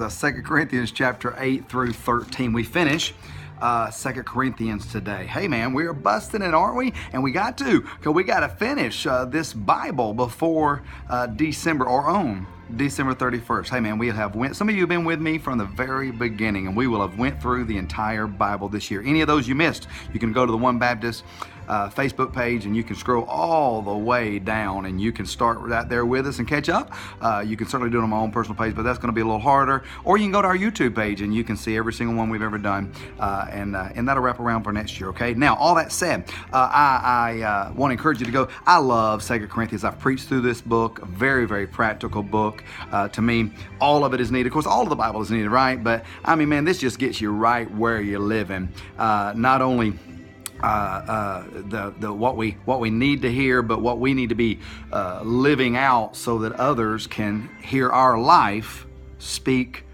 2 Corinthians chapter 8 through 13. We finish 2 Corinthians today. Hey man, we are busting it, aren't we? And we got to, because we got to finish this Bible before December, or on December 31st. Hey man, we have some of you have been with me from the very beginning, and we will have went through the entire Bible this year. Any of those you missed, you can go to the One Baptist Facebook page, and you can scroll all the way down, and you can start right there with us and catch up. You can certainly do it on my own personal page, but that's going to be a little harder. Or you can go to our YouTube page, and you can see every single one we've ever done, and that'll wrap around for next year. Okay. Now, all that said, I want to encourage you to go. I love 2 Corinthians. I've preached through this book, a very, very practical book. To me, all of it is needed. Of course, all of the Bible is needed, right? But I mean, man, this just gets you right where you're living. Not only what we need to hear, but what we need to be living out, so that others can hear our life speak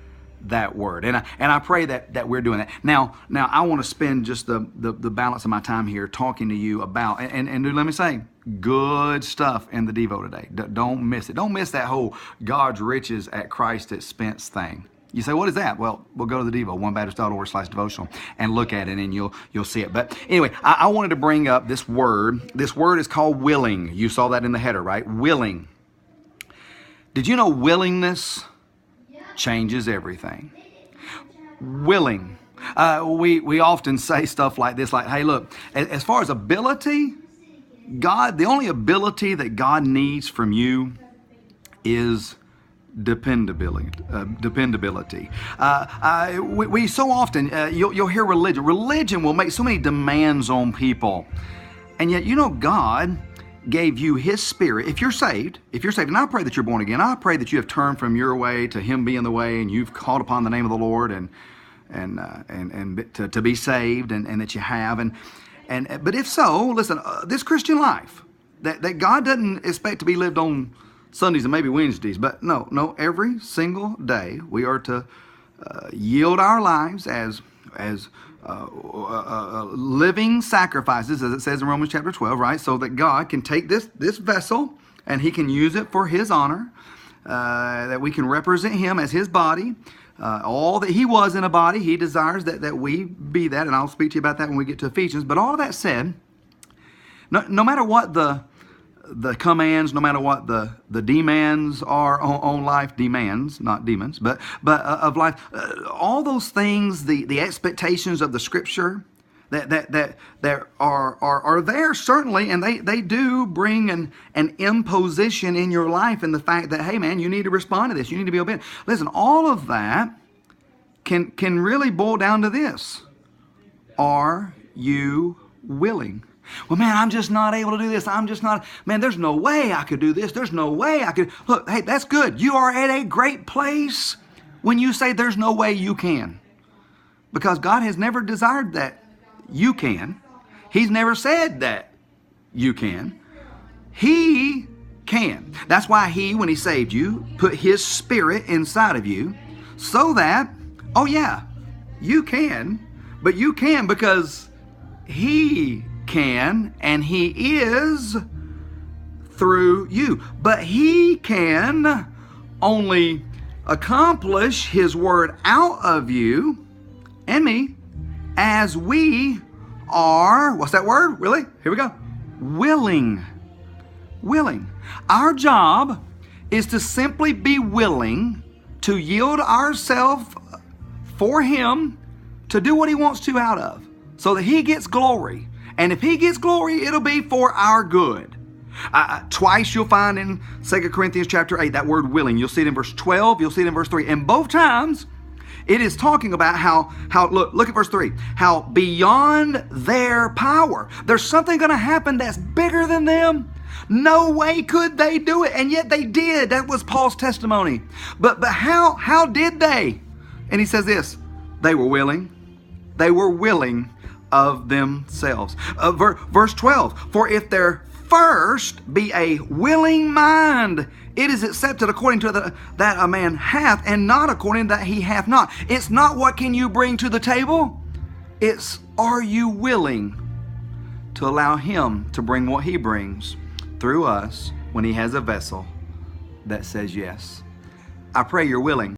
that word. And I pray that we're doing that. Now I want to spend just the balance of my time here talking to you about, and let me say, good stuff in the Devo today. Don't miss it. Don't miss that whole God's riches at Christ's expense thing. You say, what is that? Well, we'll go to the Devo, onebaptist.org/devotional, and look at it, and you'll see it. But anyway, I wanted to bring up this word. This word is called willing. You saw that in the header, right? Willing. Did you know willingness changes everything? Willing. We often say stuff like this, like, hey, look, as far as ability, the only ability that God needs from you is dependability. We so often, you'll hear religion. Religion will make so many demands on people. And yet, God gave you His Spirit. If you're saved, and I pray that you're born again, I pray that you have turned from your way to Him being the way, and you've called upon the name of the Lord and to be saved, and that you have. But if so, listen, this Christian life that God doesn't expect to be lived on Sundays and maybe Wednesdays, but no, every single day we are to yield our lives as living sacrifices, as it says in Romans chapter 12, right? So that God can take this vessel and He can use it for His honor, that we can represent Him as His body. All that He was in a body, He desires that we be that, and I'll speak to you about that when we get to Ephesians. But all of that said, no matter what the commands, no matter what the demands are on life, demands, not demons, but of life, all those things, the expectations of the Scripture that are there, certainly, and they do bring an imposition in your life, in the fact that, hey man, you need to respond to this, you need to be obedient. Listen, all of that can really boil down to this: are you willing? Well, man, I'm just not able to do this. Man, there's no way I could do this. There's no way I could. Look, hey, that's good. You are at a great place when you say there's no way you can. Because God has never desired that you can. He's never said that you can. He can. That's why He, when He saved you, put His Spirit inside of you, so that, oh yeah, you can, but you can because He can, and He is through you. But He can only accomplish His word out of you and me as we are, what's that word? Really? Here we go. Willing. Our job is to simply be willing to yield ourselves for Him to do what He wants to out of, so that He gets glory. And if He gets glory, it'll be for our good. Twice you'll find in 2 Corinthians chapter 8 that word willing. You'll see it in verse 12, you'll see it in verse 3. And both times it is talking about how look at verse 3, how beyond their power. There's something going to happen that's bigger than them. No way could they do it, and yet they did. That was Paul's testimony. But how did they? And he says this: they were willing. They were willing of themselves. Verse 12, for if there first be a willing mind, it is accepted according to that a man hath, and not according that he hath not. It's not what can you bring to the table, it's are you willing to allow Him to bring what He brings through us when He has a vessel that says yes. I pray you're willing.